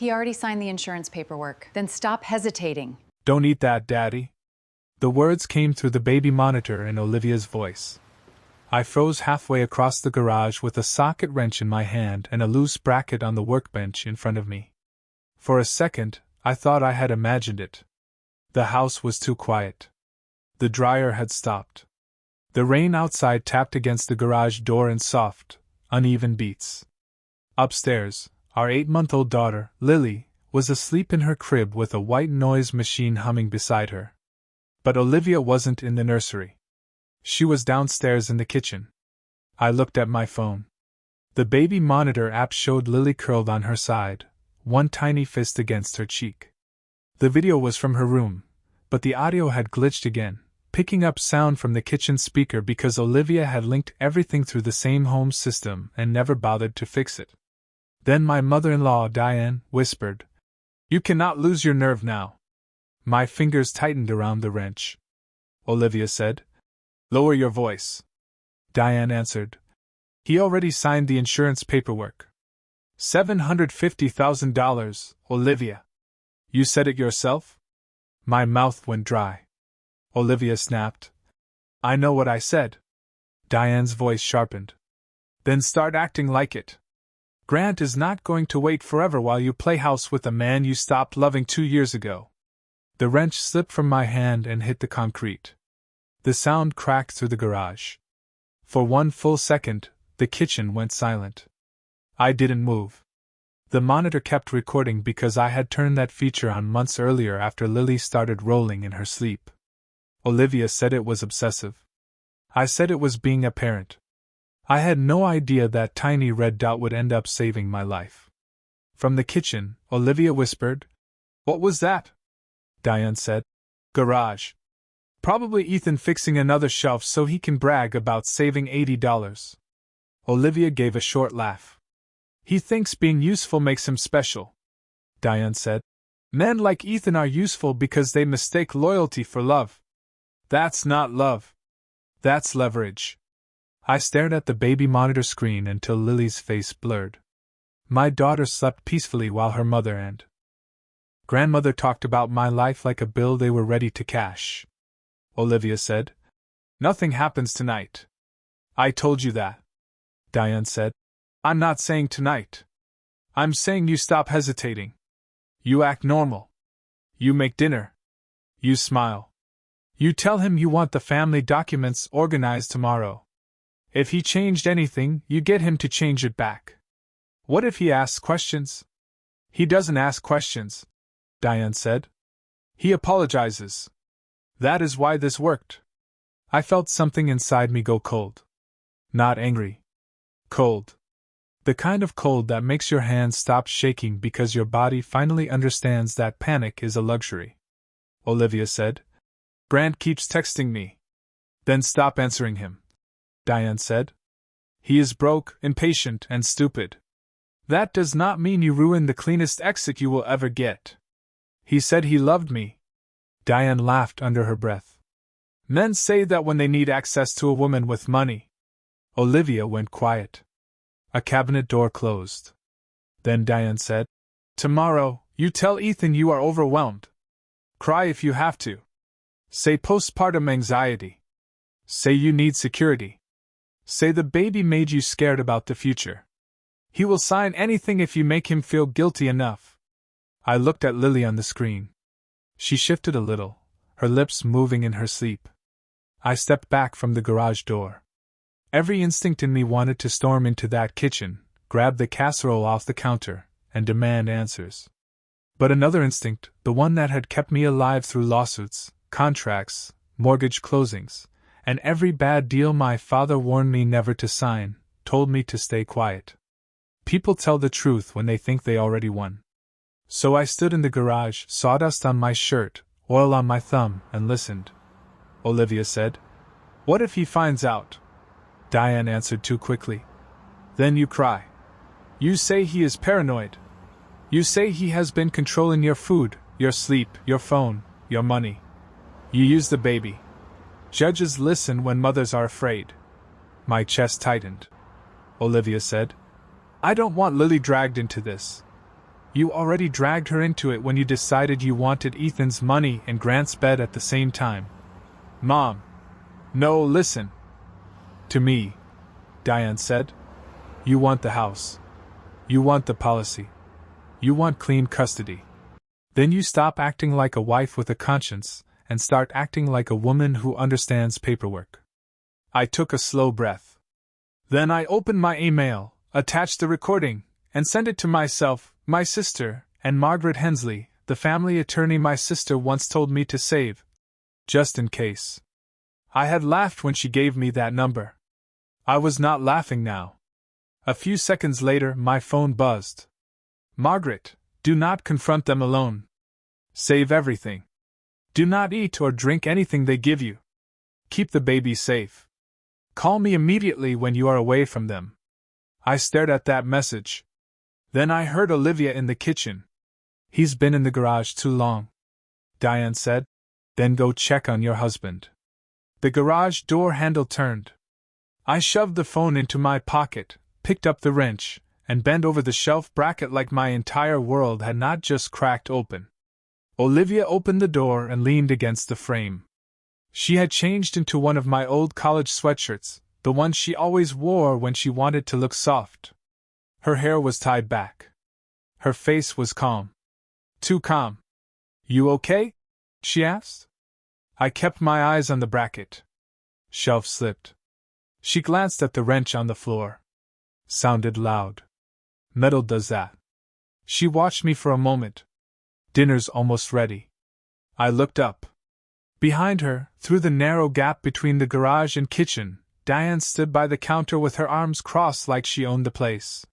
He already signed the insurance paperwork. Then stop hesitating. Don't eat that, Daddy. The words came through the baby monitor in Olivia's voice. I froze halfway across the garage with a socket wrench in my hand and a loose bracket on the workbench in front of me. For a second, I thought I had imagined it. The house was too quiet. The dryer had stopped. The rain outside tapped against the garage door in soft, uneven beats. Upstairs, our 8-month-old daughter, Lily, was asleep in her crib with a white noise machine humming beside her. But Olivia wasn't in the nursery. She was downstairs in the kitchen. I looked at my phone. The baby monitor app showed Lily curled on her side, one tiny fist against her cheek. The video was from her room, but the audio had glitched again, picking up sound from the kitchen speaker because Olivia had linked everything through the same home system and never bothered to fix it. Then my mother-in-law, Diane, whispered, "You cannot lose your nerve now." My fingers tightened around the wrench. Olivia said, "Lower your voice." Diane answered, "He already signed the insurance paperwork. $750,000, Olivia. You said it yourself?" My mouth went dry. Olivia snapped, "I know what I said." Diane's voice sharpened. "Then start acting like it. Grant is not going to wait forever while you play house with a man you stopped loving 2 years ago." The wrench slipped from my hand and hit the concrete. The sound cracked through the garage. For one full second, the kitchen went silent. I didn't move. The monitor kept recording because I had turned that feature on months earlier after Lily started rolling in her sleep. Olivia said it was obsessive. I said it was being a parent. I had no idea that tiny red dot would end up saving my life. From the kitchen, Olivia whispered, "What was that?" Diane said, "Garage. Probably Ethan fixing another shelf so he can brag about saving $80. Olivia gave a short laugh. "He thinks being useful makes him special," Diane said. "Men like Ethan are useful because they mistake loyalty for love. That's not love. That's leverage." I stared at the baby monitor screen until Lily's face blurred. My daughter slept peacefully while her mother and grandmother talked about my life like a bill they were ready to cash. Olivia said, "Nothing happens tonight." "I told you that," Diane said. "I'm not saying tonight. I'm saying you stop hesitating. You act normal. You make dinner. You smile. You tell him you want the family documents organized tomorrow. If he changed anything, you get him to change it back. What if he asks questions?" "He doesn't ask questions," Diane said. "He apologizes. That is why this worked." I felt something inside me go cold. Not angry. Cold. The kind of cold that makes your hands stop shaking because your body finally understands that panic is a luxury. Olivia said, "Grant keeps texting me." "Then stop answering him," Diane said. "He is broke, impatient, and stupid. That does not mean you ruin the cleanest exit you will ever get. He said he loved me." Diane laughed under her breath. "Men say that when they need access to a woman with money." Olivia went quiet. A cabinet door closed. Then Diane said, "Tomorrow, you tell Ethan you are overwhelmed. Cry if you have to. Say postpartum anxiety. Say you need security. Say the baby made you scared about the future. He will sign anything if you make him feel guilty enough." I looked at Lily on the screen. She shifted a little, her lips moving in her sleep. I stepped back from the garage door. Every instinct in me wanted to storm into that kitchen, grab the casserole off the counter, and demand answers. But another instinct, the one that had kept me alive through lawsuits, contracts, mortgage closings, and every bad deal my father warned me never to sign, told me to stay quiet. People tell the truth when they think they already won. So I stood in the garage, sawdust on my shirt, oil on my thumb, and listened. Olivia said, "What if he finds out?" Diane answered too quickly. "Then you cry. You say he is paranoid. You say he has been controlling your food, your sleep, your phone, your money. You use the baby. Judges listen when mothers are afraid." My chest tightened. Olivia said, "I don't want Lily dragged into this. You already dragged her into it when you decided you wanted Ethan's money and Grant's bed at the same time. Mom. No, listen. To me, Diane said. You want the house. You want the policy. You want clean custody. Then you stop acting like a wife with a conscience and start acting like a woman who understands paperwork. I took a slow breath. Then I opened my email, attached the recording, and sent it to myself, my sister, and Margaret Hensley, the family attorney my sister once told me to save. Just in case. I had laughed when she gave me that number. I was not laughing now. A few seconds later, my phone buzzed. Margaret, do not confront them alone. Save everything. Do not eat or drink anything they give you. Keep the baby safe. Call me immediately when you are away from them. I stared at that message. Then I heard Olivia in the kitchen. He's been in the garage too long, Diane said. Then go check on your husband. The garage door handle turned. I shoved the phone into my pocket, picked up the wrench, and bent over the shelf bracket like my entire world had not just cracked open. Olivia opened the door and leaned against the frame. She had changed into one of my old college sweatshirts, the one she always wore when she wanted to look soft. Her hair was tied back. Her face was calm. Too calm. You okay? She asked. I kept my eyes on the bracket. Shelf slipped. She glanced at the wrench on the floor. Sounded loud. Metal does that. She watched me for a moment. Dinner's almost ready. I looked up. Behind her, through the narrow gap between the garage and kitchen, Diane stood by the counter with her arms crossed like she owned the place.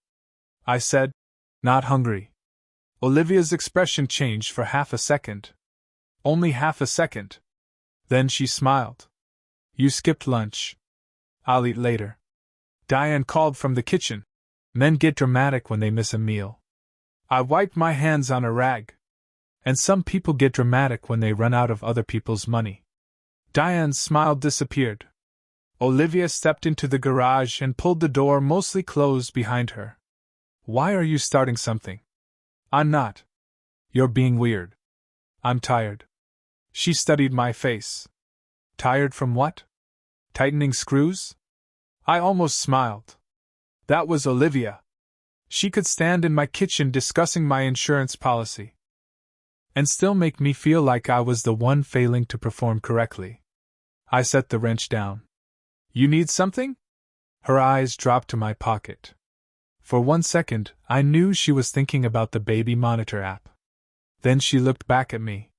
I said, "Not hungry." Olivia's expression changed for half a second. Only half a second. Then she smiled. "You skipped lunch. I'll eat later." Diane called from the kitchen. Men get dramatic when they miss a meal. I wiped my hands on a rag. And some people get dramatic when they run out of other people's money. Diane's smile disappeared. Olivia stepped into the garage and pulled the door mostly closed behind her. "Why are you starting something?" "I'm not." "You're being weird." "I'm tired." She studied my face. "Tired from what? Tightening screws?" I almost smiled. That was Olivia. She could stand in my kitchen discussing my insurance policy and still make me feel like I was the one failing to perform correctly. I set the wrench down. "You need something?" Her eyes dropped to my pocket. For 1 second, I knew she was thinking about the baby monitor app. Then she looked back at me.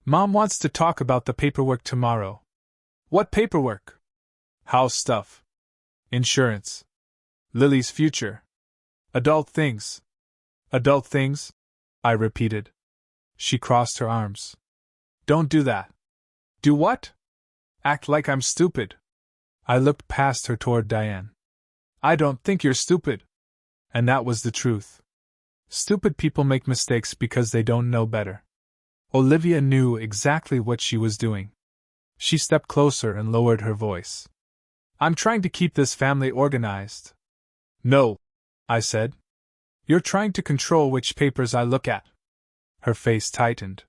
"Mom wants to talk about the paperwork tomorrow." "What paperwork?" "House stuff. Insurance. Lily's future. Adult things." "Adult things?" I repeated. She crossed her arms. "Don't do that." "Do what?" "Act like I'm stupid." I looked past her toward Diane. "I don't think you're stupid." And that was the truth. Stupid people make mistakes because they don't know better. Olivia knew exactly what she was doing. She stepped closer and lowered her voice. "I'm trying to keep this family organized." "No," I said. "You're trying to control which papers I look at." Her face tightened.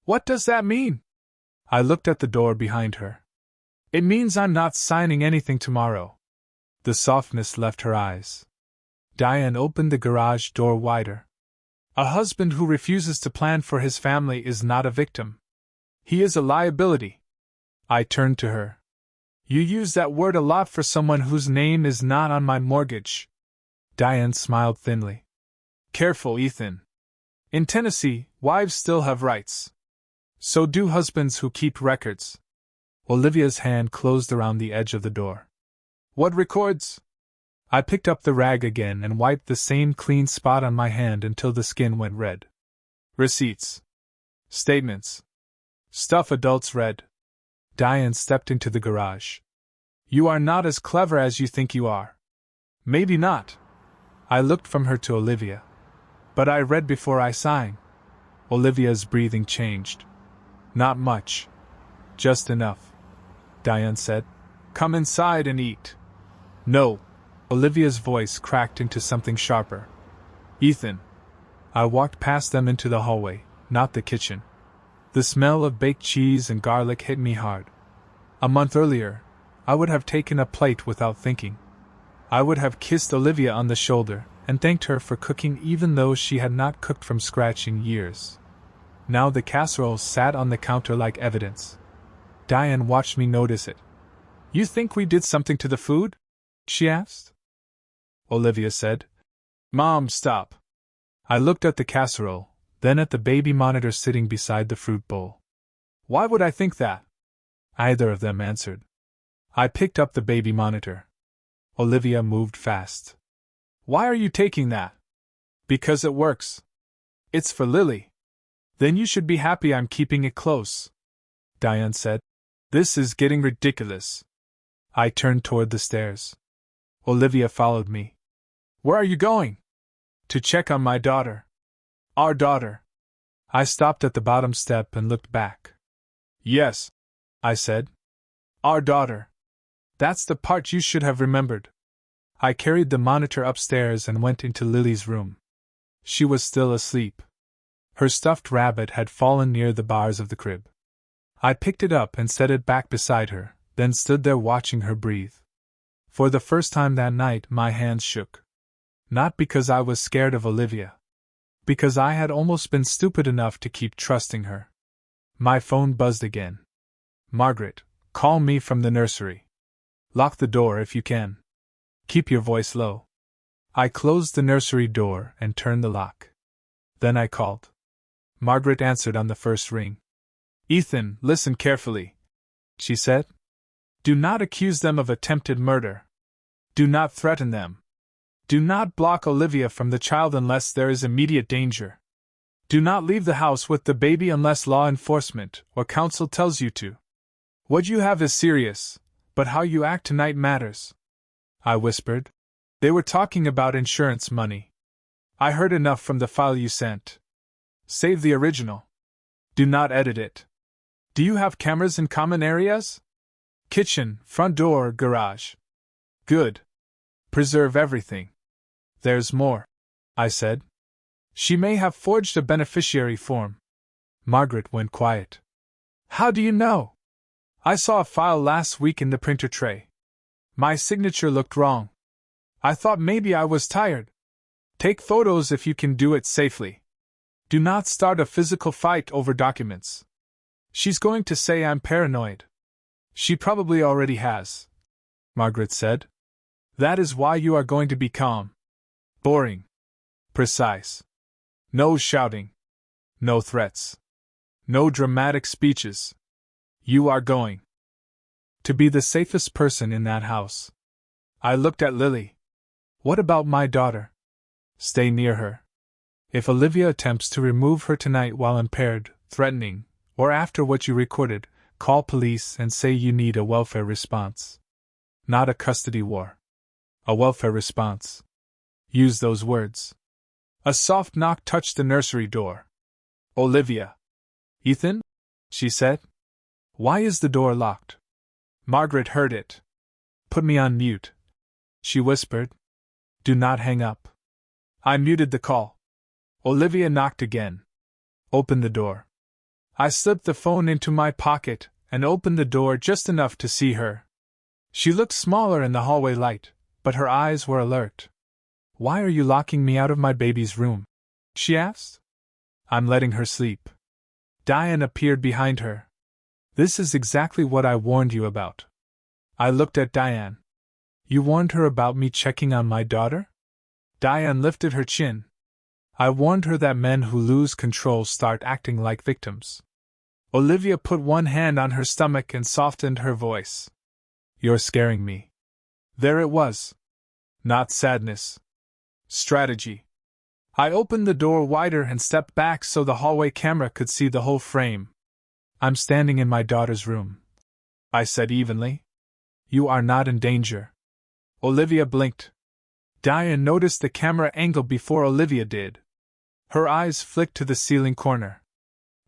"What does that mean?" I looked at the door behind her. "It means I'm not signing anything tomorrow." The softness left her eyes. Diane opened the garage door wider. "A husband who refuses to plan for his family is not a victim. He is a liability." I turned to her. "You use that word a lot for someone whose name is not on my mortgage." Diane smiled thinly. "Careful, Ethan. In Tennessee, wives still have rights. So do husbands who keep records." Olivia's hand closed around the edge of the door. "What records?" I picked up the rag again and wiped the same clean spot on my hand until the skin went red. "Receipts. Statements. Stuff adults read." Diane stepped into the garage. "You are not as clever as you think you are." "Maybe not." I looked from her to Olivia. "But I read before I sign." Olivia's breathing changed. "Not much. Just enough," Diane said. "Come inside and eat." "No." Olivia's voice cracked into something sharper. "Ethan." I walked past them into the hallway, not the kitchen. The smell of baked cheese and garlic hit me hard. A month earlier, I would have taken a plate without thinking. I would have kissed Olivia on the shoulder and thanked her for cooking even though she had not cooked from scratch in years. Now the casserole sat on the counter like evidence. Diane watched me notice it. "You think we did something to the food?" she asked. Olivia said. "Mom, stop." I looked at the casserole, then at the baby monitor sitting beside the fruit bowl. "Why would I think that?" Either of them answered. I picked up the baby monitor. Olivia moved fast. "Why are you taking that?" "Because it works. It's for Lily." "Then you should be happy I'm keeping it close," Diane said. "This is getting ridiculous." I turned toward the stairs. Olivia followed me. "Where are you going?" "To check on my daughter." "Our daughter?" I stopped at the bottom step and looked back. "Yes," I said. "Our daughter. That's the part you should have remembered." I carried the monitor upstairs and went into Lily's room. She was still asleep. Her stuffed rabbit had fallen near the bars of the crib. I picked it up and set it back beside her, then stood there watching her breathe. For the first time that night, my hands shook. Not because I was scared of Olivia. Because I had almost been stupid enough to keep trusting her. My phone buzzed again. "Margaret, call me from the nursery. Lock the door if you can. Keep your voice low." I closed the nursery door and turned the lock. Then I called. Margaret answered on the first ring. "Ethan, listen carefully," she said. "Do not accuse them of attempted murder. Do not threaten them. Do not block Olivia from the child unless there is immediate danger. Do not leave the house with the baby unless law enforcement or counsel tells you to. What you have is serious, but how you act tonight matters." I whispered. "They were talking about insurance money. I heard enough from the file you sent. Save the original. Do not edit it. Do you have cameras in common areas? Kitchen, front door, garage. Good. Preserve everything. There's more," I said. "She may have forged a beneficiary form." Margaret went quiet. "How do you know?" "I saw a file last week in the printer tray. My signature looked wrong. I thought maybe I was tired. Take photos if you can do it safely. Do not start a physical fight over documents. She's going to say I'm paranoid." "She probably already has," Margaret said. "That is why you are going to be calm. Boring. Precise. No shouting. No threats. No dramatic speeches. You are going to be the safest person in that house." I looked at Lily. "What about my daughter?" "Stay near her. If Olivia attempts to remove her tonight while impaired, threatening, or after what you recorded, call police and say you need a welfare response. Not a custody war. A welfare response. Use those words." A soft knock touched the nursery door. "Olivia." "Ethan?" she said. "Why is the door locked?" Margaret heard it. "Put me on mute," she whispered. "Do not hang up." I muted the call. Olivia knocked again. "Open the door." I slipped the phone into my pocket and opened the door just enough to see her. She looked smaller in the hallway light, but her eyes were alert. "Why are you locking me out of my baby's room?" she asked. "I'm letting her sleep." Diane appeared behind her. "This is exactly what I warned you about." I looked at Diane. "You warned her about me checking on my daughter?" Diane lifted her chin. "I warned her that men who lose control start acting like victims." Olivia put one hand on her stomach and softened her voice. "You're scaring me." There it was. Not sadness. Strategy. I opened the door wider and stepped back so the hallway camera could see the whole frame. "I'm standing in my daughter's room," I said evenly. "You are not in danger." Olivia blinked. Diane noticed the camera angle before Olivia did. Her eyes flicked to the ceiling corner.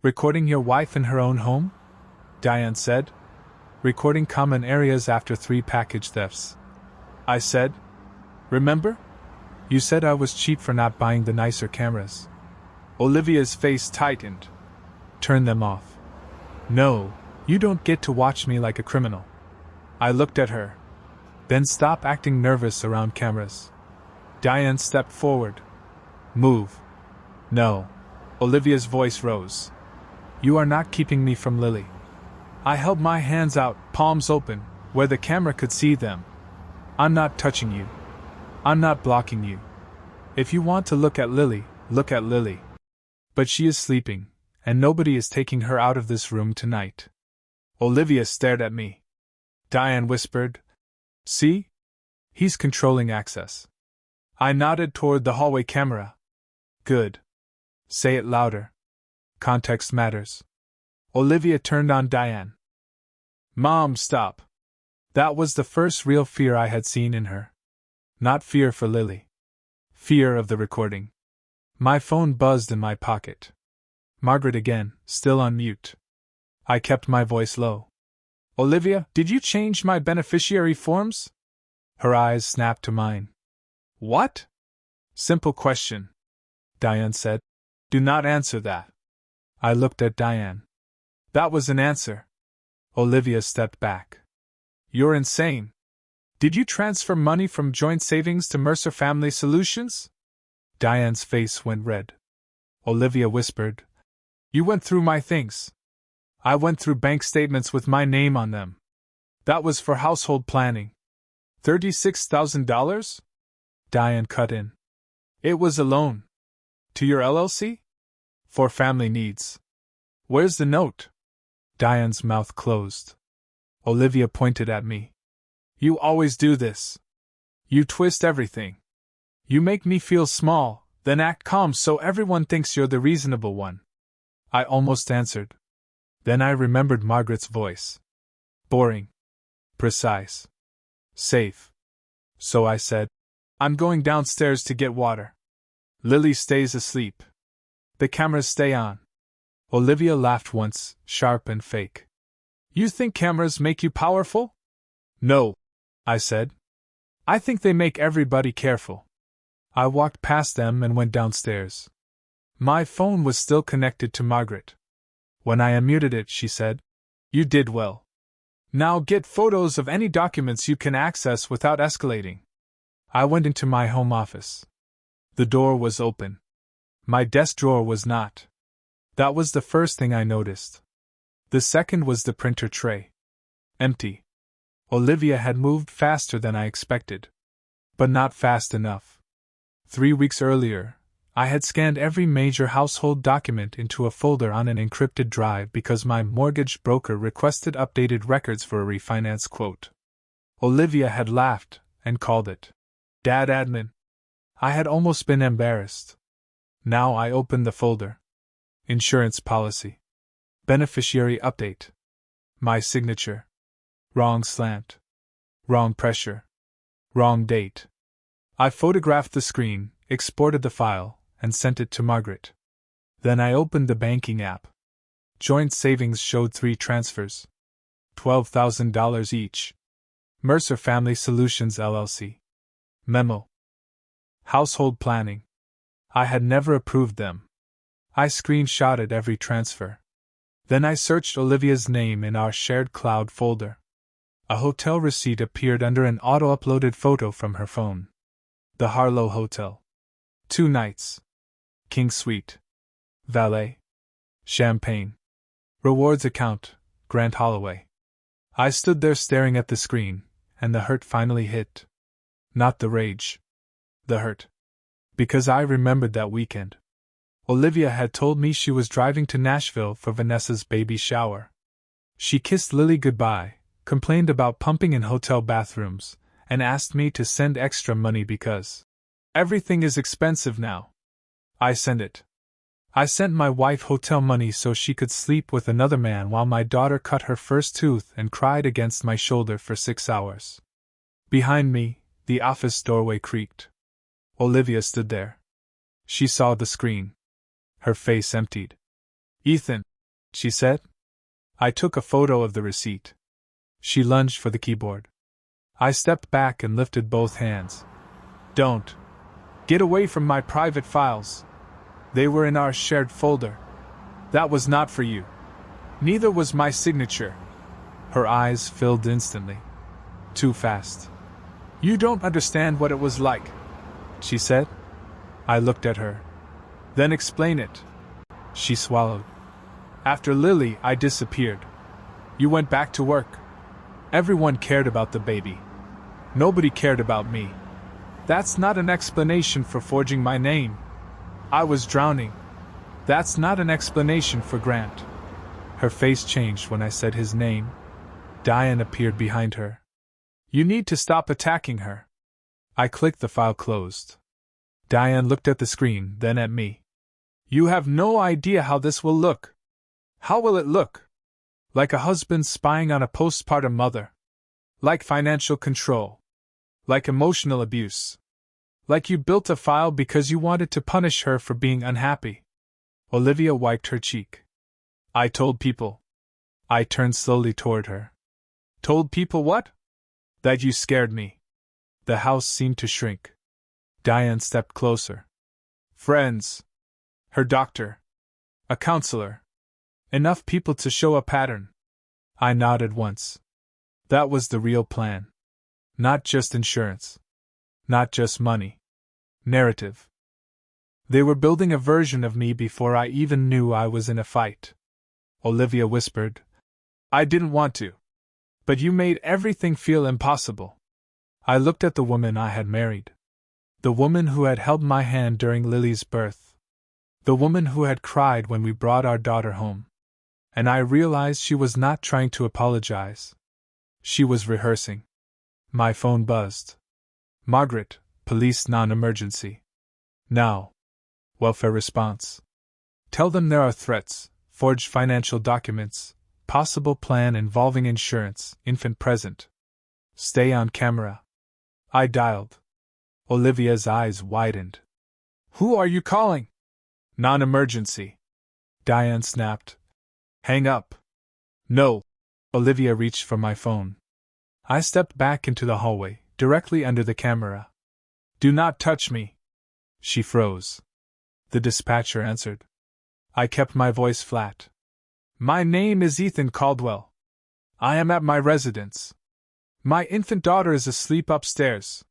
"Recording your wife in her own home?" Diane said. "Recording common areas after 3 package thefts," I said. "Remember? You said I was cheap for not buying the nicer cameras." Olivia's face tightened. Turn them off. No, you don't get to watch me like a criminal. I looked at her. Then stop acting nervous around cameras. Diane stepped forward. Move. No. Olivia's voice rose. You are not keeping me from Lily. I held my hands out, palms open, where the camera could see them. I'm not touching you. I'm not blocking you. If you want to look at Lily, look at Lily. But she is sleeping, and nobody is taking her out of this room tonight. Olivia stared at me. Diane whispered, See? He's controlling access. I nodded toward the hallway camera. Good. Say it louder. Context matters. Olivia turned on Diane. Mom, stop. That was the first real fear I had seen in her. Not fear for Lily. Fear of the recording. My phone buzzed in my pocket. Margaret again, still on mute. I kept my voice low. Olivia, did you change my beneficiary forms? Her eyes snapped to mine. What? Simple question. Diane said. Do not answer that. I looked at Diane. That was an answer. Olivia stepped back. You're insane. Did you transfer money from joint savings to Mercer Family Solutions? Diane's face went red. Olivia whispered, You went through my things. I went through bank statements with my name on them. That was for household planning. $36,000? Diane cut in. It was a loan. To your LLC? For family needs. Where's the note? Diane's mouth closed. Olivia pointed at me. You always do this. You twist everything. You make me feel small, then act calm so everyone thinks you're the reasonable one. I almost answered. Then I remembered Margaret's voice. Boring. Precise. Safe. So I said, I'm going downstairs to get water. Lily stays asleep. The cameras stay on. Olivia laughed once, sharp and fake. You think cameras make you powerful? No, I said. I think they make everybody careful. I walked past them and went downstairs. My phone was still connected to Margaret. When I unmuted it, she said, You did well. Now get photos of any documents you can access without escalating. I went into my home office. The door was open. My desk drawer was not. That was the first thing I noticed. The second was the printer tray. Empty. Olivia had moved faster than I expected. But not fast enough. 3 weeks earlier, I had scanned every major household document into a folder on an encrypted drive because my mortgage broker requested updated records for a refinance quote. Olivia had laughed and called it Dad Admin. I had almost been embarrassed. Now I opened the folder. Insurance policy. Beneficiary update. My signature. Wrong slant. Wrong pressure. Wrong date. I photographed the screen, exported the file, and sent it to Margaret. Then I opened the banking app. Joint savings showed 3 transfers. $12,000 each. Mercer Family Solutions LLC. Memo. Household planning. I had never approved them. I screenshotted every transfer. Then I searched Olivia's name in our shared cloud folder. A hotel receipt appeared under an auto-uploaded photo from her phone. The Harlow Hotel. 2 nights. King Suite. Valet. Champagne. Rewards account, Grant Holloway. I stood there staring at the screen, and the hurt finally hit. Not the rage. The hurt. Because I remembered that weekend. Olivia had told me she was driving to Nashville for Vanessa's baby shower. She kissed Lily goodbye, complained about pumping in hotel bathrooms, and asked me to send extra money because everything is expensive now. I sent it. I sent my wife hotel money so she could sleep with another man while my daughter cut her first tooth and cried against my shoulder for 6 hours. Behind me, the office doorway creaked. Olivia stood there. She saw the screen. Her face emptied. Ethan, she said. I took a photo of the receipt. She lunged for the keyboard. I stepped back and lifted both hands. Don't. Get away from my private files. They were in our shared folder. That was not for you. Neither was my signature. Her eyes filled instantly. Too fast. You don't understand what it was like, she said. I looked at her. Then explain it. She swallowed. After Lily, I disappeared. You went back to work. Everyone cared about the baby. Nobody cared about me. That's not an explanation for forging my name. I was drowning. That's not an explanation for Grant. Her face changed when I said his name. Diane appeared behind her. You need to stop attacking her. I clicked the file closed. Diane looked at the screen, then at me. You have no idea how this will look. How will it look? Like a husband spying on a postpartum mother. Like financial control. Like emotional abuse. Like you built a file because you wanted to punish her for being unhappy. Olivia wiped her cheek. I told people. I turned slowly toward her. Told people what? That you scared me. The house seemed to shrink. Diane stepped closer. Friends. Her doctor. A counselor. Enough people to show a pattern. I nodded once. That was the real plan. Not just insurance. Not just money. Narrative. They were building a version of me before I even knew I was in a fight. Olivia whispered. I didn't want to. But you made everything feel impossible. I looked at the woman I had married. The woman who had held my hand during Lily's birth. The woman who had cried when we brought our daughter home. And I realized she was not trying to apologize. She was rehearsing. My phone buzzed. Margaret, police non-emergency. Now. Welfare response. Tell them there are threats, forged financial documents, possible plan involving insurance, infant present. Stay on camera. I dialed. Olivia's eyes widened. Who are you calling? Non-emergency. Diane snapped. Hang up. No. Olivia reached for my phone. I stepped back into the hallway, directly under the camera. Do not touch me. She froze. The dispatcher answered. I kept my voice flat. My name is Ethan Caldwell. I am at my residence. My infant daughter is asleep upstairs.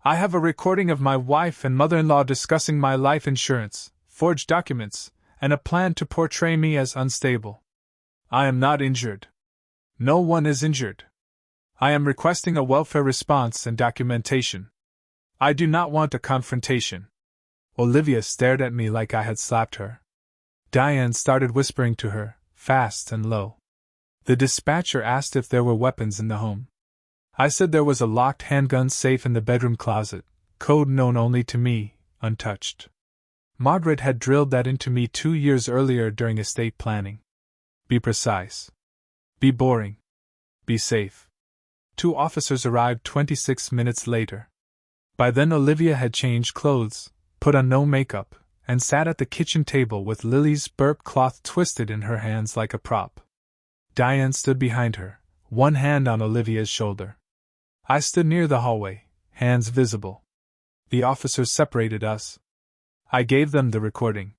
I have a recording of my wife and mother-in-law discussing my life insurance, forged documents, and a plan to portray me as unstable. I am not injured. No one is injured. I am requesting a welfare response and documentation. I do not want a confrontation. Olivia stared at me like I had slapped her. Diane started whispering to her, fast and low. The dispatcher asked if there were weapons in the home. I said there was a locked handgun safe in the bedroom closet, code known only to me, untouched. Margaret had drilled that into me 2 years earlier during estate planning. Be precise. Be boring. Be safe. 2 officers arrived 26 minutes later. By then Olivia had changed clothes, put on no makeup, and sat at the kitchen table with Lily's burp cloth twisted in her hands like a prop. Diane stood behind her, one hand on Olivia's shoulder. I stood near the hallway, hands visible. The officers separated us. I gave them the recording.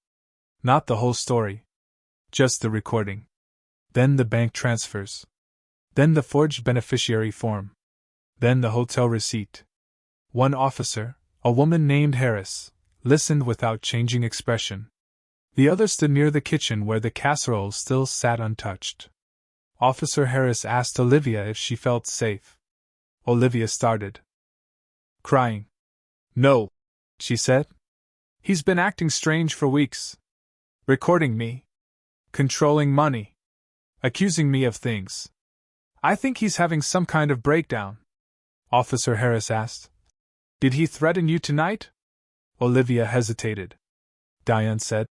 Not the whole story. Just the recording. Then the bank transfers. Then the forged beneficiary form. Then the hotel receipt. One officer, a woman named Harris, listened without changing expression. The other stood near the kitchen where the casserole still sat untouched. Officer Harris asked Olivia if she felt safe. Olivia started crying. No, she said. He's been acting strange for weeks. Recording me. Controlling money. Accusing me of things. I think he's having some kind of breakdown. Officer Harris asked. Did he threaten you tonight? Olivia hesitated. Diane said.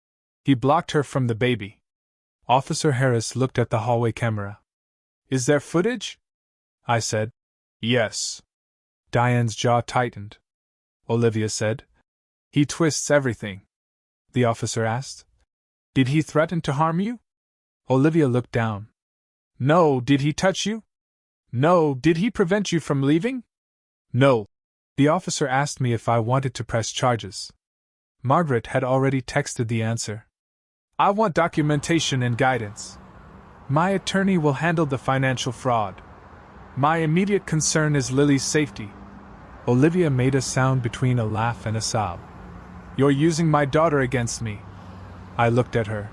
He blocked her from the baby. Officer Harris looked at the hallway camera. Is there footage? I said. Yes. Diane's jaw tightened. Olivia said. He twists everything. The officer asked. Did he threaten to harm you? Olivia looked down. No. Did he touch you? No. Did he prevent you from leaving? No. The officer asked me if I wanted to press charges. Margaret had already texted the answer. I want documentation and guidance. My attorney will handle the financial fraud. My immediate concern is Lily's safety. Olivia made a sound between a laugh and a sob. You're using my daughter against me. I looked at her.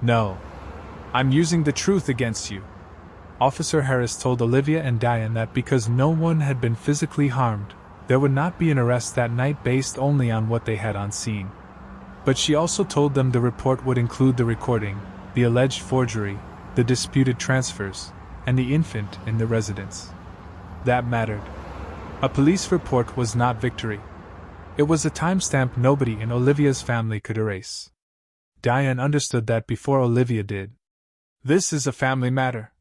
No. I'm using the truth against you. Officer Harris told Olivia and Diane that because no one had been physically harmed, there would not be an arrest that night based only on what they had on scene. But she also told them the report would include the recording, the alleged forgery, the disputed transfers, and the infant in the residence. That mattered. A police report was not victory. It was a timestamp nobody in Olivia's family could erase. Diane understood that before Olivia did. This is a family matter,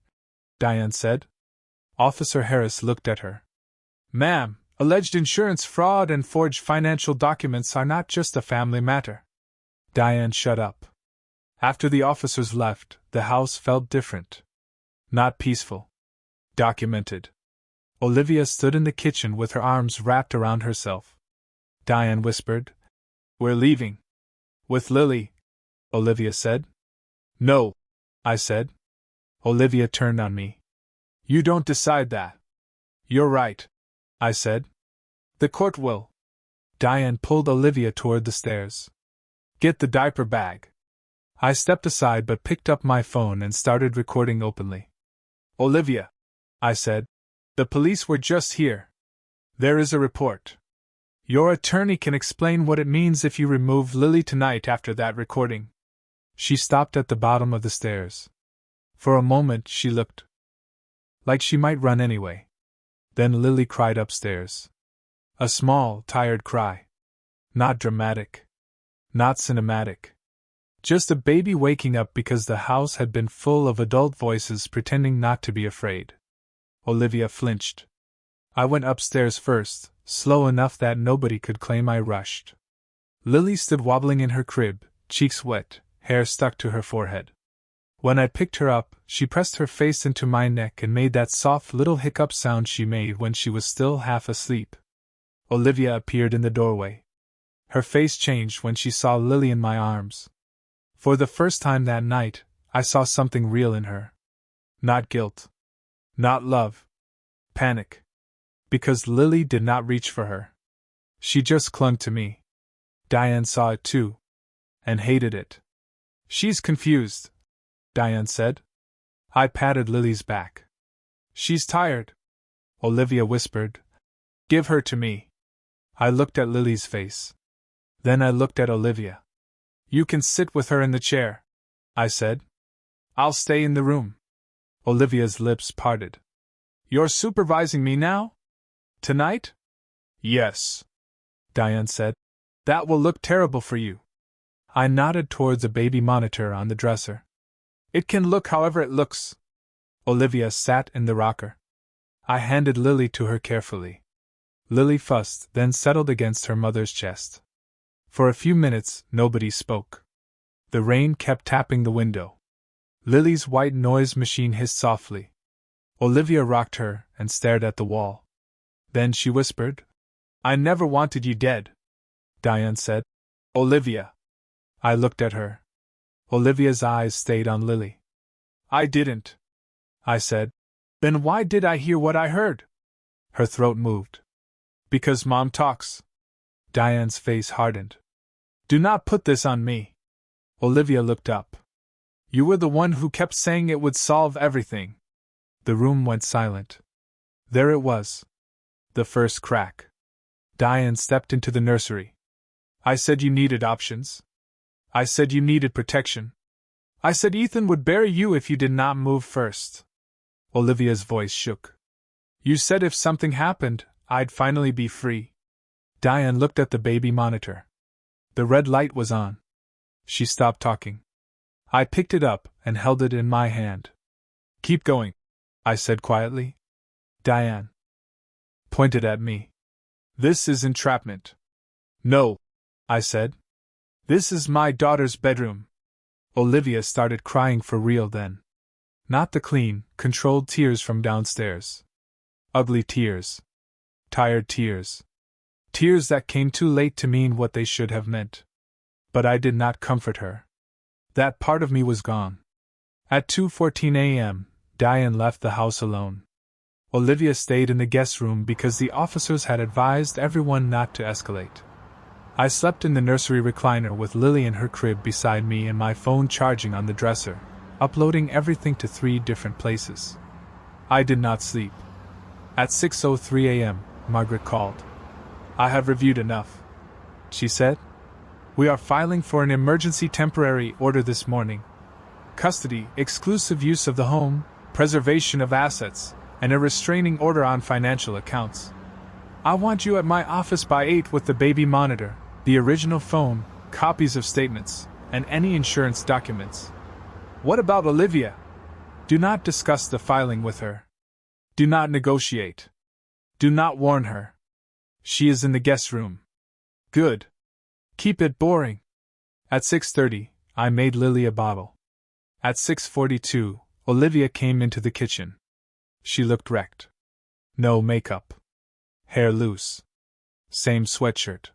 Diane said. Officer Harris looked at her. Ma'am, alleged insurance fraud and forged financial documents are not just a family matter. Diane shut up. After the officers left, the house felt different. Not peaceful. Documented. Olivia stood in the kitchen with her arms wrapped around herself. Diane whispered. We're leaving. With Lily, Olivia said. No, I said. Olivia turned on me. You don't decide that. You're right, I said. The court will. Diane pulled Olivia toward the stairs. Get the diaper bag. I stepped aside but picked up my phone and started recording openly. Olivia, I said. The police were just here. There is a report. Your attorney can explain what it means if you remove Lily tonight after that recording. She stopped at the bottom of the stairs. For a moment she looked like she might run anyway. Then Lily cried upstairs. A small, tired cry. Not dramatic. Not cinematic. Just a baby waking up because the house had been full of adult voices pretending not to be afraid. Olivia flinched. I went upstairs first, slow enough that nobody could claim I rushed. Lily stood wobbling in her crib, cheeks wet, hair stuck to her forehead. When I picked her up, she pressed her face into my neck and made that soft little hiccup sound she made when she was still half asleep. Olivia appeared in the doorway. Her face changed when she saw Lily in my arms. For the first time that night, I saw something real in her. Not guilt. Not love. Panic. Because Lily did not reach for her. She just clung to me. Diane saw it too. And hated it. She's confused, Diane said. I patted Lily's back. She's tired, Olivia whispered. Give her to me. I looked at Lily's face. Then I looked at Olivia. You can sit with her in the chair, I said. I'll stay in the room. Olivia's lips parted. You're supervising me now? Tonight? Yes, Diane said. That will look terrible for you. I nodded towards a baby monitor on the dresser. It can look however it looks. Olivia sat in the rocker. I handed Lily to her carefully. Lily fussed, then settled against her mother's chest. For a few minutes, nobody spoke. The rain kept tapping the window. Lily's white noise machine hissed softly. Olivia rocked her and stared at the wall. Then she whispered, I never wanted you dead, Diane said. Olivia. I looked at her. Olivia's eyes stayed on Lily. I didn't, I said. Then why did I hear what I heard? Her throat moved. Because Mom talks. Diane's face hardened. Do not put this on me. Olivia looked up. You were the one who kept saying it would solve everything. The room went silent. There it was. The first crack. Diane stepped into the nursery. I said you needed options. I said you needed protection. I said Ethan would bury you if you did not move first. Olivia's voice shook. You said if something happened, I'd finally be free. Diane looked at the baby monitor. The red light was on. She stopped talking. I picked it up and held it in my hand. Keep going, I said quietly. Diane pointed at me. This is entrapment. No, I said. This is my daughter's bedroom. Olivia started crying for real then. Not the clean, controlled tears from downstairs. Ugly tears. Tired tears. Tears that came too late to mean what they should have meant. But I did not comfort her. That part of me was gone. At 2:14 a.m., Diane left the house alone. Olivia stayed in the guest room because the officers had advised everyone not to escalate. I slept in the nursery recliner with Lily in her crib beside me and my phone charging on the dresser, uploading everything to 3 different places. I did not sleep. At 6:03 a.m., Margaret called. "I have reviewed enough," she said. "We are filing for an emergency temporary order this morning. Custody, exclusive use of the home, preservation of assets, and a restraining order on financial accounts. I want you at my office by 8 with the baby monitor, the original phone, copies of statements, and any insurance documents. What about Olivia? Do not discuss the filing with her. Do not negotiate. Do not warn her. She is in the guest room. Good. Keep it boring." At 6:30, I made Lily a bottle. At 6:42, Olivia came into the kitchen. She looked wrecked. No makeup. Hair loose. Same sweatshirt.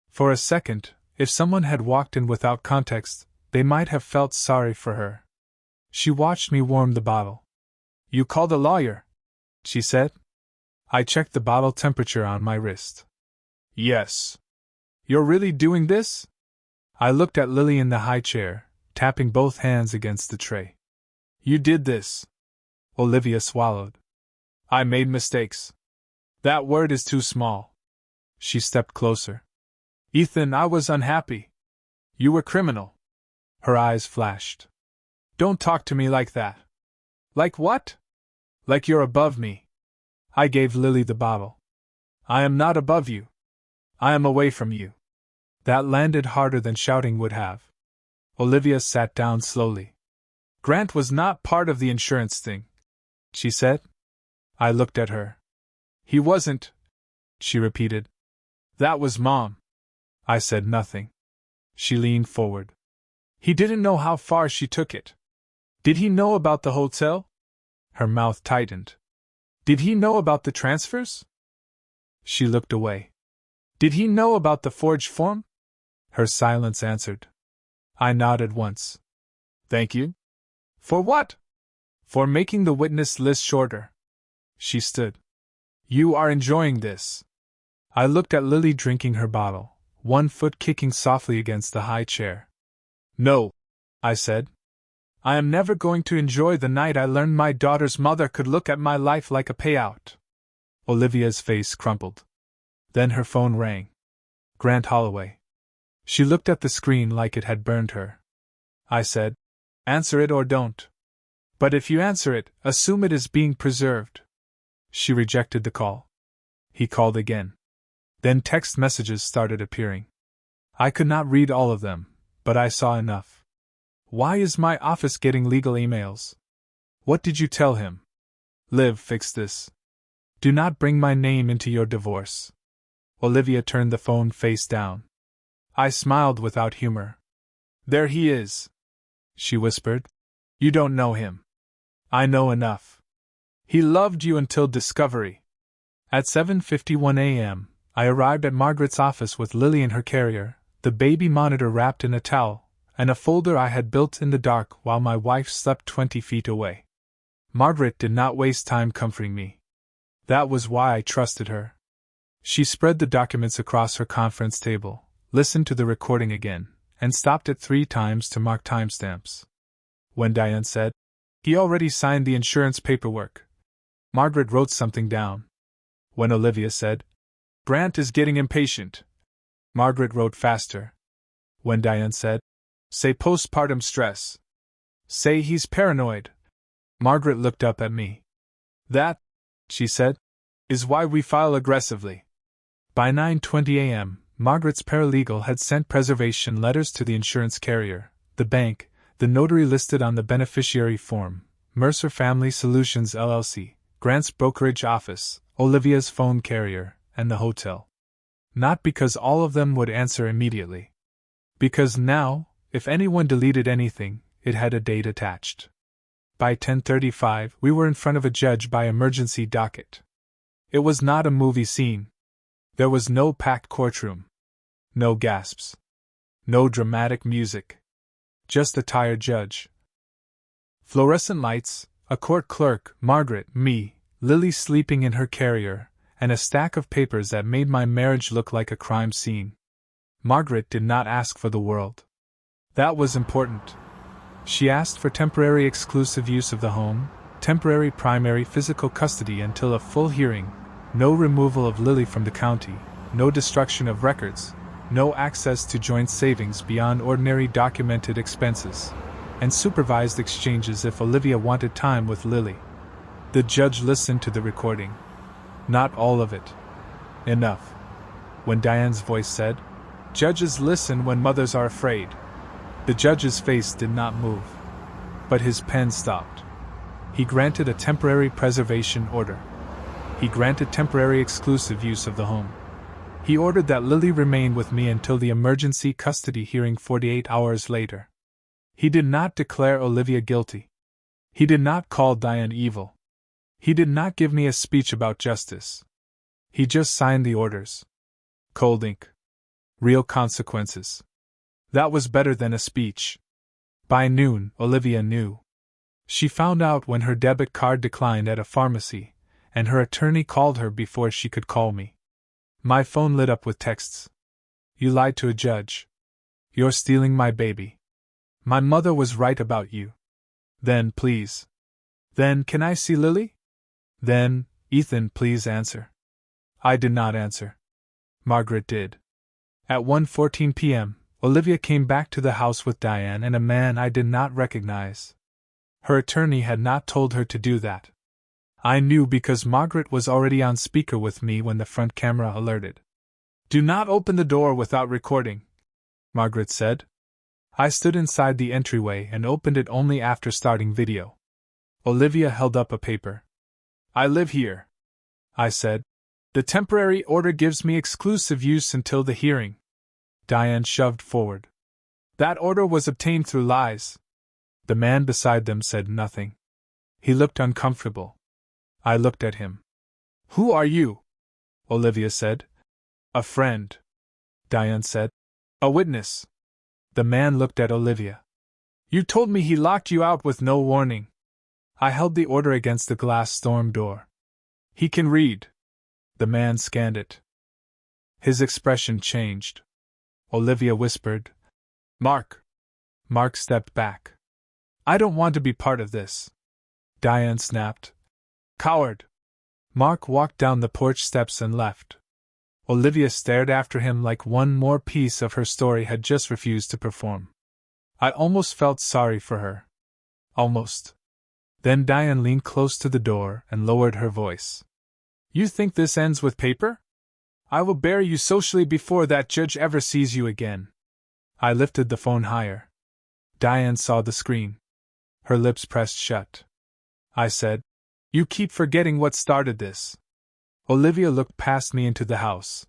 For a second, if someone had walked in without context, they might have felt sorry for her. She watched me warm the bottle. "You called a lawyer?" she said. I checked the bottle temperature on my wrist. "Yes." "You're really doing this?" I looked at Lily in the high chair, tapping both hands against the tray. "You did this." Olivia swallowed. "I made mistakes. That word is too small." She stepped closer. "Ethan, I was unhappy. You were criminal." Her eyes flashed. "Don't talk to me like that." "Like what?" "Like you're above me." I gave Lily the bottle. "I am not above you. I am away from you." That landed harder than shouting would have. Olivia sat down slowly. "Grant was not part of the insurance thing," she said. I looked at her. "He wasn't," she repeated. "That was Mom." I said nothing. She leaned forward. "He didn't know how far she took it. Did he know about the hotel?" Her mouth tightened. "Did he know about the transfers?" She looked away. "Did he know about the forged form?" Her silence answered. I nodded once. "Thank you." "For what?" "For making the witness list shorter." She stood. "You are enjoying this." I looked at Lily drinking her bottle, one foot kicking softly against the high chair. "No," I said. "I am never going to enjoy the night I learned my daughter's mother could look at my life like a payout." Olivia's face crumpled. Then her phone rang. Grant Holloway. She looked at the screen like it had burned her. I said, "Answer it or don't. But if you answer it, assume it is being preserved." She rejected the call. He called again. Then text messages started appearing. I could not read all of them, but I saw enough. "Why is my office getting legal emails? What did you tell him? Liv, fix this. Do not bring my name into your divorce." Olivia turned the phone face down. I smiled without humor. "There he is," she whispered. "You don't know him. I know enough. He loved you until discovery." At 7:51 a.m., I arrived at Margaret's office with Lily in her carrier, the baby monitor wrapped in a towel, and a folder I had built in the dark while my wife slept 20 feet away. Margaret did not waste time comforting me. That was why I trusted her. She spread the documents across her conference table, listened to the recording again, and stopped it 3 times to mark timestamps. When Diane said, "He already signed the insurance paperwork," Margaret wrote something down. When Olivia said, "Grant is getting impatient," Margaret wrote faster. When Diane said, "Say postpartum stress. Say he's paranoid," Margaret looked up at me. "That," she said, "is why we file aggressively." By 9:20 a.m., Margaret's paralegal had sent preservation letters to the insurance carrier, the bank, the notary listed on the beneficiary form, Mercer Family Solutions LLC, Grant's brokerage office, Olivia's phone carrier, and the hotel. Not because all of them would answer immediately. Because now, if anyone deleted anything, it had a date attached. By 10:35, we were in front of a judge by emergency docket. It was not a movie scene. There was no packed courtroom. No gasps. No dramatic music. Just a tired judge. Fluorescent lights, a court clerk, Margaret, me, Lily sleeping in her carrier, and a stack of papers that made my marriage look like a crime scene. Margaret did not ask for the world. That was important. She asked for temporary exclusive use of the home, temporary primary physical custody until a full hearing, no removal of Lily from the county, no destruction of records, no access to joint savings beyond ordinary documented expenses, and supervised exchanges if Olivia wanted time with Lily. The judge listened to the recording. Not all of it. Enough. When Diane's voice said, "Judges listen when mothers are afraid," the judge's face did not move. But his pen stopped. He granted a temporary preservation order. He granted temporary exclusive use of the home. He ordered that Lily remain with me until the emergency custody hearing 48 hours later. He did not declare Olivia guilty. He did not call Diane evil. He did not give me a speech about justice. He just signed the orders. Cold ink. Real consequences. That was better than a speech. By noon, Olivia knew. She found out when her debit card declined at a pharmacy, and her attorney called her before she could call me. My phone lit up with texts. "You lied to a judge. You're stealing my baby. My mother was right about you. Then, please. Then, can I see Lily? Then, Ethan, please answer." I did not answer. Margaret did. At 1:14 p.m., Olivia came back to the house with Diane and a man I did not recognize. Her attorney had not told her to do that. I knew because Margaret was already on speaker with me when the front camera alerted. "Do not open the door without recording," Margaret said. I stood inside the entryway and opened it only after starting video. Olivia held up a paper. "I live here," I said. "The temporary order gives me exclusive use until the hearing." Diane shoved forward. "That order was obtained through lies." The man beside them said nothing. He looked uncomfortable. I looked at him. "Who are you?" Olivia said. "A friend," Diane said. "A witness." The man looked at Olivia. "You told me he locked you out with no warning." I held the order against the glass storm door. "He can read." The man scanned it. His expression changed. Olivia whispered, "Mark." Mark stepped back. "I don't want to be part of this." Diane snapped, "Coward." Mark walked down the porch steps and left. Olivia stared after him like one more piece of her story had just refused to perform. I almost felt sorry for her. Almost. Then Diane leaned close to the door and lowered her voice. "You think this ends with paper? I will bury you socially before that judge ever sees you again." I lifted the phone higher. Diane saw the screen. Her lips pressed shut. I said, "You keep forgetting what started this." Olivia looked past me into the house.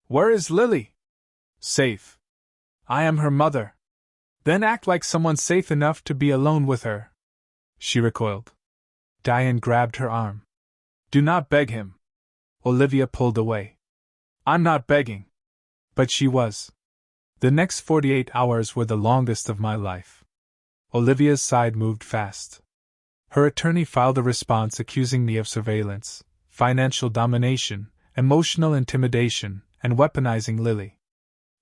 "Where is Lily?" "Safe. I am her mother." "Then act like someone safe enough to be alone with her." She recoiled. Diane grabbed her arm. "Do not beg him." Olivia pulled away. "I'm not begging." But she was. The next 48 hours were the longest of my life. Olivia's side moved fast. Her attorney filed a response accusing me of surveillance, financial domination, emotional intimidation, and weaponizing Lily.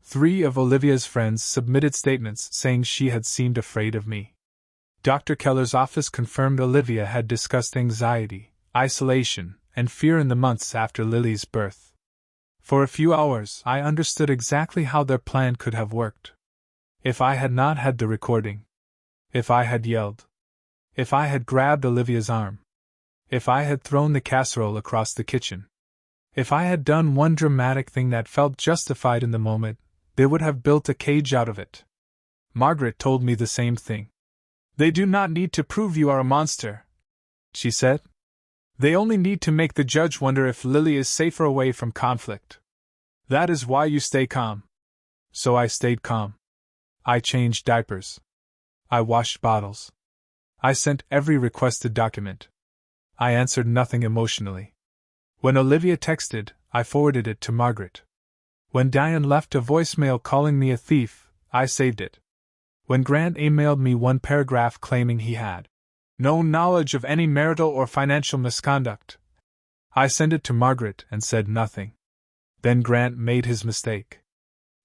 3 of Olivia's friends submitted statements saying she had seemed afraid of me. Dr. Keller's office confirmed Olivia had discussed anxiety, isolation, and fear in the months after Lily's birth. For a few hours, I understood exactly how their plan could have worked. If I had not had the recording. If I had yelled. If I had grabbed Olivia's arm. If I had thrown the casserole across the kitchen. If I had done one dramatic thing that felt justified in the moment, they would have built a cage out of it. Margaret told me the same thing. "They do not need to prove you are a monster," she said. "They only need to make the judge wonder if Lily is safer away from conflict. That is why you stay calm." So I stayed calm. I changed diapers. I washed bottles. I sent every requested document. I answered nothing emotionally. When Olivia texted, I forwarded it to Margaret. When Diane left a voicemail calling me a thief, I saved it. When Grant emailed me one paragraph claiming he had no knowledge of any marital or financial misconduct, I sent it to Margaret and said nothing. Then Grant made his mistake.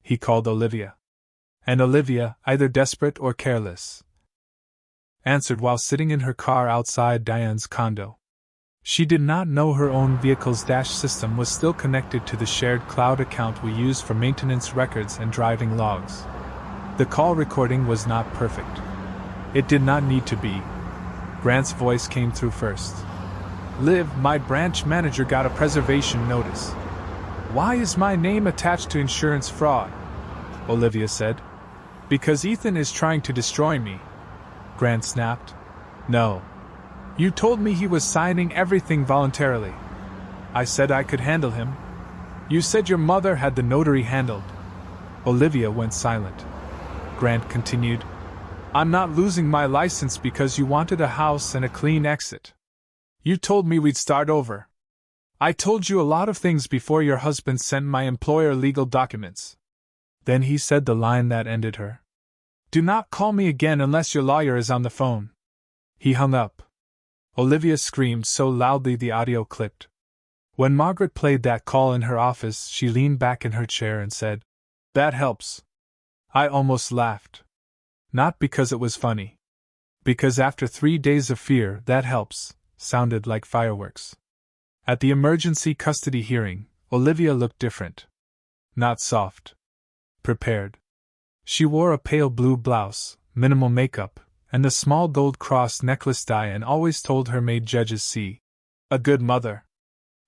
He called Olivia. And Olivia, either desperate or careless, answered while sitting in her car outside Diane's condo. She did not know her own vehicle's dash system was still connected to the shared cloud account we used for maintenance records and driving logs. The call recording was not perfect. It did not need to be. Grant's voice came through first. "Liv, my branch manager got a preservation notice. Why is my name attached to insurance fraud?" Olivia said. "Because Ethan is trying to destroy me." Grant snapped. "No. You told me he was signing everything voluntarily." "I said I could handle him." "You said your mother had the notary handled." Olivia went silent. Grant continued, "I'm not losing my license because you wanted a house and a clean exit. You told me we'd start over. I told you a lot of things before your husband sent my employer legal documents." Then he said the line that ended her. "Do not call me again unless your lawyer is on the phone." He hung up. Olivia screamed so loudly the audio clipped. When Margaret played that call in her office, she leaned back in her chair and said, "That helps." I almost laughed. Not because it was funny. Because after 3 days of fear, "that helps" sounded like fireworks. At the emergency custody hearing, Olivia looked different. Not soft. Prepared. She wore a pale blue blouse, minimal makeup, and the small gold cross necklace Diane always told her made judges see a good mother.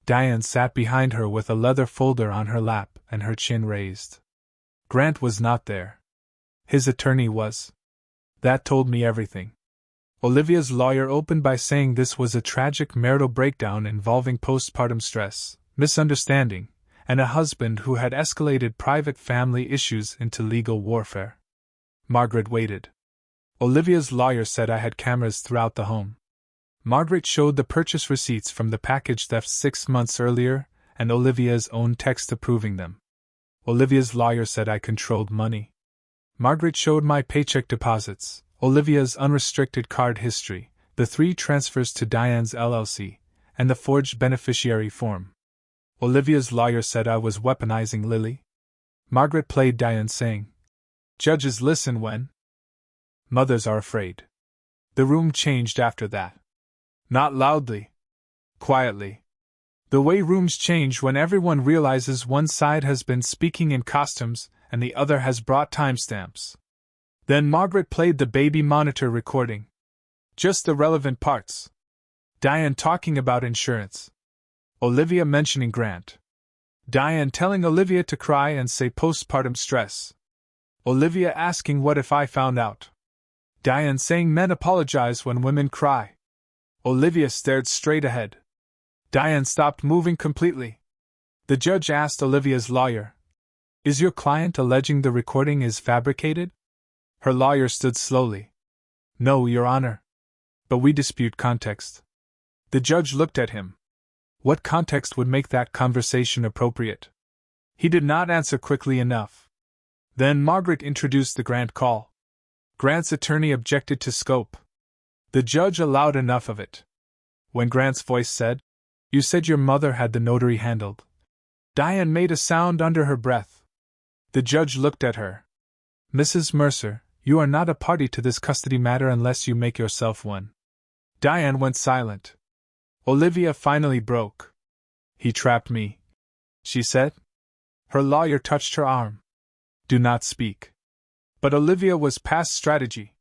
Diane sat behind her with a leather folder on her lap and her chin raised. Grant was not there. His attorney was. That told me everything. Olivia's lawyer opened by saying this was a tragic marital breakdown involving postpartum stress, misunderstanding, and a husband who had escalated private family issues into legal warfare. Margaret waited. Olivia's lawyer said I had cameras throughout the home. Margaret showed the purchase receipts from the package theft 6 months earlier, and Olivia's own text approving them. Olivia's lawyer said I controlled money. Margaret showed my paycheck deposits, Olivia's unrestricted card history, the 3 transfers to Diane's LLC, and the forged beneficiary form. Olivia's lawyer said I was weaponizing Lily. Margaret played Diane saying, "Judges listen when mothers are afraid." The room changed after that. Not loudly. Quietly. The way rooms change when everyone realizes one side has been speaking in costumes and the other has brought timestamps. Then Margaret played the baby monitor recording. Just the relevant parts. Diane talking about insurance. Olivia mentioning Grant. Diane telling Olivia to cry and say postpartum stress. Olivia asking what if I found out. Diane saying men apologize when women cry. Olivia stared straight ahead. Diane stopped moving completely. The judge asked Olivia's lawyer, "Is your client alleging the recording is fabricated?" Her lawyer stood slowly. "No, Your Honor. But we dispute context." The judge looked at him. What context would make that conversation appropriate? He did not answer quickly enough. Then Margaret introduced the Grant call. Grant's attorney objected to scope. The judge allowed enough of it. When Grant's voice said, "You said your mother had the notary handled." Diane made a sound under her breath. The judge looked at her. "Mrs. Mercer, you are not a party to this custody matter unless you make yourself one." Diane went silent. Olivia finally broke. "He trapped me," she said. Her lawyer touched her arm. "Do not speak." But Olivia was past strategy.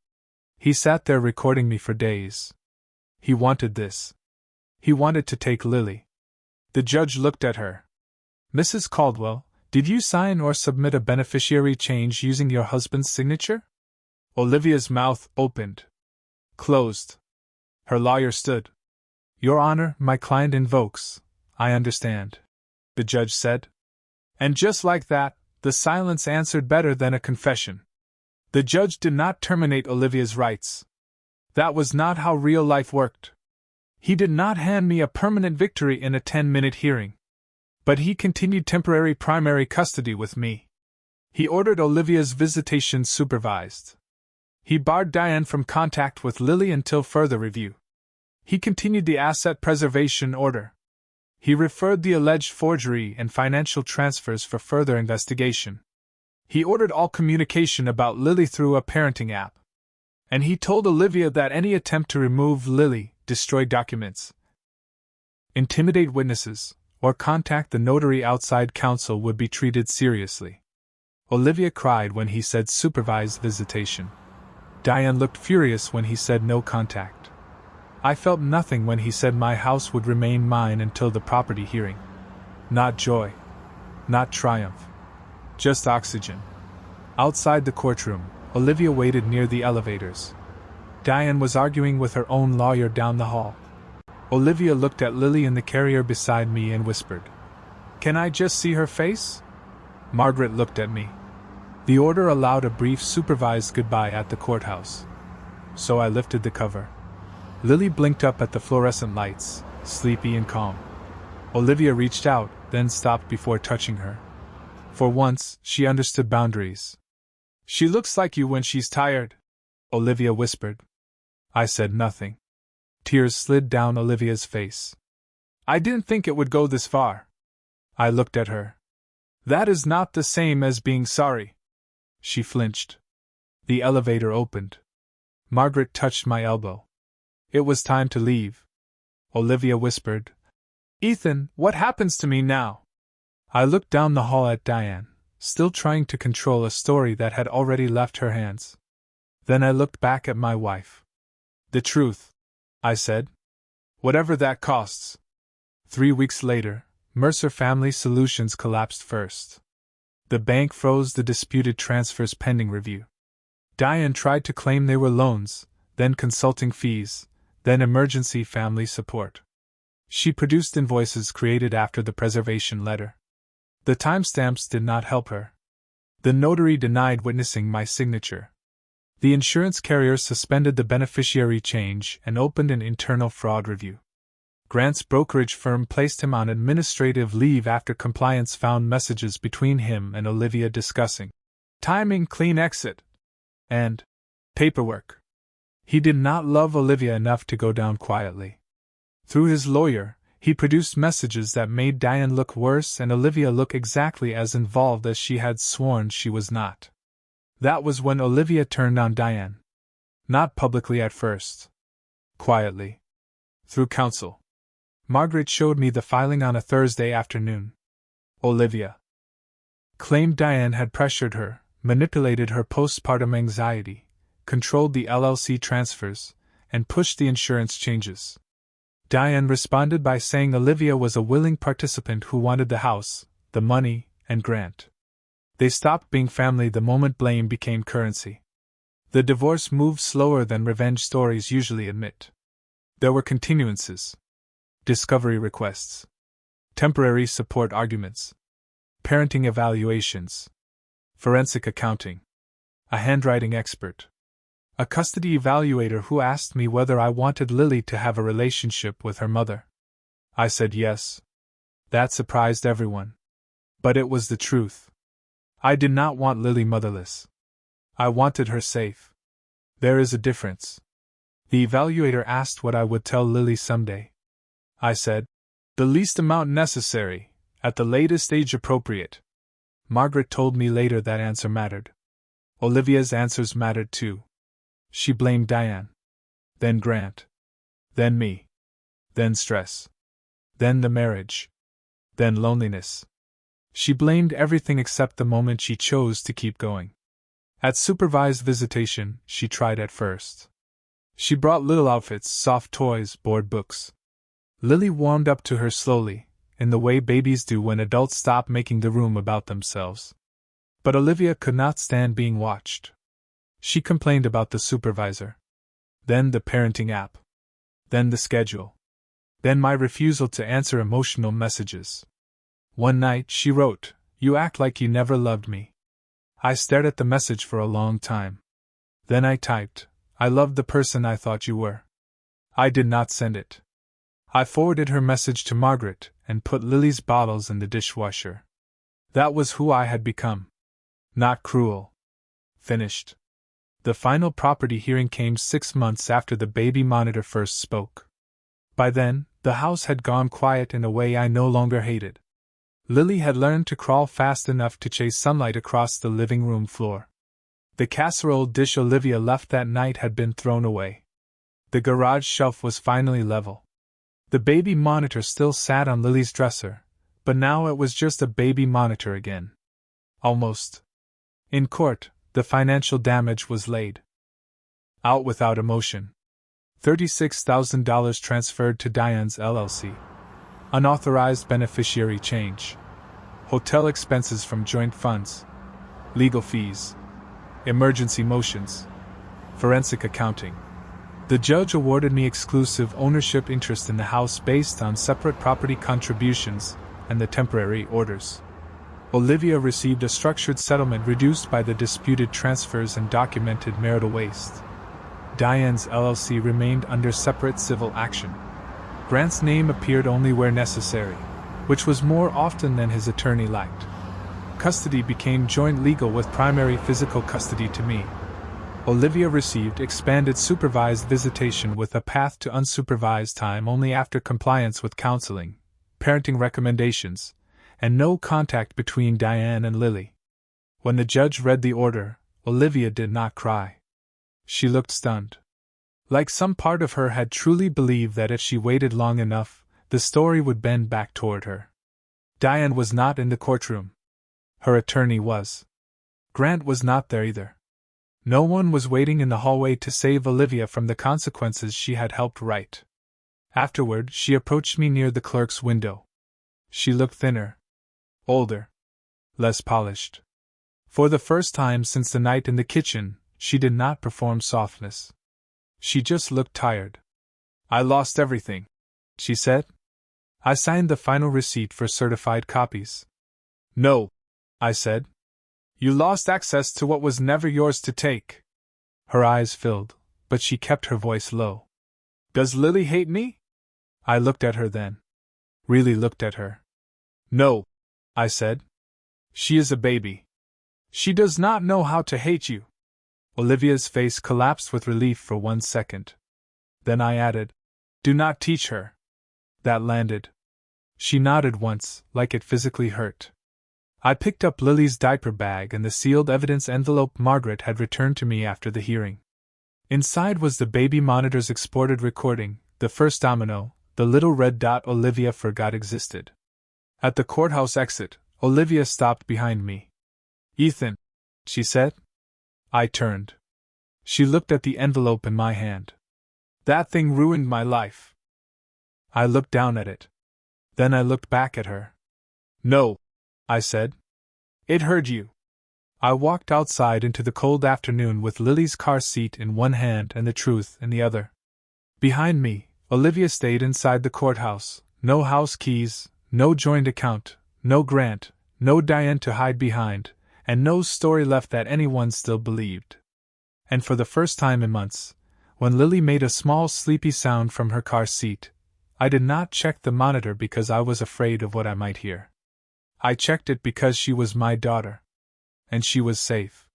"He sat there recording me for days. He wanted this. He wanted to take Lily." The judge looked at her. "Mrs. Caldwell, did you sign or submit a beneficiary change using your husband's signature?" Olivia's mouth opened. Closed. Her lawyer stood. "Your Honor, my client invokes, I understand," the judge said. And just like that, the silence answered better than a confession. The judge did not terminate Olivia's rights. That was not how real life worked. He did not hand me a permanent victory in a 10-minute hearing. But he continued temporary primary custody with me. He ordered Olivia's visitation supervised. He barred Diane from contact with Lily until further review. He continued the asset preservation order. He referred the alleged forgery and financial transfers for further investigation. He ordered all communication about Lily through a parenting app. And he told Olivia that any attempt to remove Lily, destroy documents, intimidate witnesses, or contact the notary outside counsel would be treated seriously. Olivia cried when he said supervised visitation. Diane looked furious when he said no contact. I felt nothing when he said my house would remain mine until the property hearing. Not joy. Not triumph. Just oxygen. Outside the courtroom, Olivia waited near the elevators. Diane was arguing with her own lawyer down the hall. Olivia looked at Lily in the carrier beside me and whispered, "Can I just see her face?" Margaret looked at me. The order allowed a brief supervised goodbye at the courthouse. So I lifted the cover. Lily blinked up at the fluorescent lights, sleepy and calm. Olivia reached out, then stopped before touching her. For once, she understood boundaries. "She looks like you when she's tired," Olivia whispered. I said nothing. Tears slid down Olivia's face. "I didn't think it would go this far." I looked at her. "That is not the same as being sorry." She flinched. The elevator opened. Margaret touched my elbow. It was time to leave. Olivia whispered, "Ethan, what happens to me now?" I looked down the hall at Diane, still trying to control a story that had already left her hands. Then I looked back at my wife. "The truth," I said. "Whatever that costs." 3 weeks later, Mercer Family Solutions collapsed first. The bank froze the disputed transfers pending review. Diane tried to claim they were loans, then consulting fees, then emergency family support. She produced invoices created after the preservation letter. The timestamps did not help her. The notary denied witnessing my signature. The insurance carrier suspended the beneficiary change and opened an internal fraud review. Grant's brokerage firm placed him on administrative leave after compliance found messages between him and Olivia discussing timing, clean exit, and paperwork. He did not love Olivia enough to go down quietly. Through his lawyer, he produced messages that made Diane look worse and Olivia look exactly as involved as she had sworn she was not. That was when Olivia turned on Diane. Not publicly at first. Quietly. Through counsel. Margaret showed me the filing on a Thursday afternoon. Olivia claimed Diane had pressured her, manipulated her postpartum anxiety, controlled the LLC transfers, and pushed the insurance changes. Diane responded by saying Olivia was a willing participant who wanted the house, the money, and Grant. They stopped being family the moment blame became currency. The divorce moved slower than revenge stories usually admit. There were continuances. Discovery requests. Temporary support arguments. Parenting evaluations. Forensic accounting. A handwriting expert. A custody evaluator who asked me whether I wanted Lily to have a relationship with her mother. I said yes. That surprised everyone. But it was the truth. I did not want Lily motherless. I wanted her safe. There is a difference. The evaluator asked what I would tell Lily someday. I said, "The least amount necessary, at the latest age appropriate." Margaret told me later that answer mattered. Olivia's answers mattered too. She blamed Diane. Then Grant. Then me. Then stress. Then the marriage. Then loneliness. She blamed everything except the moment she chose to keep going. At supervised visitation, she tried at first. She brought little outfits, soft toys, board books. Lily warmed up to her slowly, in the way babies do when adults stop making the room about themselves. But Olivia could not stand being watched. She complained about the supervisor. Then the parenting app. Then the schedule. Then my refusal to answer emotional messages. One night she wrote, "You act like you never loved me." I stared at the message for a long time. Then I typed, "I loved the person I thought you were." I did not send it. I forwarded her message to Margaret and put Lily's bottles in the dishwasher. That was who I had become. Not cruel. Finished. The final property hearing came 6 months after the baby monitor first spoke. By then, the house had gone quiet in a way I no longer hated. Lily had learned to crawl fast enough to chase sunlight across the living room floor. The casserole dish Olivia left that night had been thrown away. The garage shelf was finally level. The baby monitor still sat on Lily's dresser, but now it was just a baby monitor again. Almost. In court, the financial damage was laid out without emotion. $36,000 transferred to Diane's LLC. Unauthorized beneficiary change. Hotel expenses from joint funds. Legal fees. Emergency motions. Forensic accounting. The judge awarded me exclusive ownership interest in the house based on separate property contributions and the temporary orders. Olivia received a structured settlement reduced by the disputed transfers and documented marital waste. Diane's LLC remained under separate civil action. Grant's name appeared only where necessary, which was more often than his attorney liked. Custody became joint legal with primary physical custody to me. Olivia received expanded supervised visitation with a path to unsupervised time only after compliance with counseling, parenting recommendations, and no contact between Diane and Lily. When the judge read the order, Olivia did not cry. She looked stunned. Like some part of her had truly believed that if she waited long enough, the story would bend back toward her. Diane was not in the courtroom. Her attorney was. Grant was not there either. No one was waiting in the hallway to save Olivia from the consequences she had helped write. Afterward, she approached me near the clerk's window. She looked thinner, older, less polished. For the first time since the night in the kitchen, she did not perform softness. She just looked tired. "I lost everything," she said. "I signed the final receipt for certified copies." "No," I said. "You lost access to what was never yours to take." Her eyes filled, but she kept her voice low. "Does Lily hate me?" I looked at her then. Really looked at her. "No," I said. "She is a baby. She does not know how to hate you." Olivia's face collapsed with relief for 1 second. Then I added, "Do not teach her." That landed. She nodded once, like it physically hurt. I picked up Lily's diaper bag and the sealed evidence envelope Margaret had returned to me after the hearing. Inside was the baby monitor's exported recording, the first domino, the little red dot Olivia forgot existed. At the courthouse exit, Olivia stopped behind me. "Ethan," she said. I turned. She looked at the envelope in my hand. "That thing ruined my life." I looked down at it. Then I looked back at her. "No," I said. "It hurt you." I walked outside into the cold afternoon with Lily's car seat in one hand and the truth in the other. Behind me, Olivia stayed inside the courthouse. No house keys, no joint account, no Grant, no Diane to hide behind, and no story left that anyone still believed. And for the first time in months, when Lily made a small sleepy sound from her car seat, I did not check the monitor because I was afraid of what I might hear. I checked it because she was my daughter. And she was safe.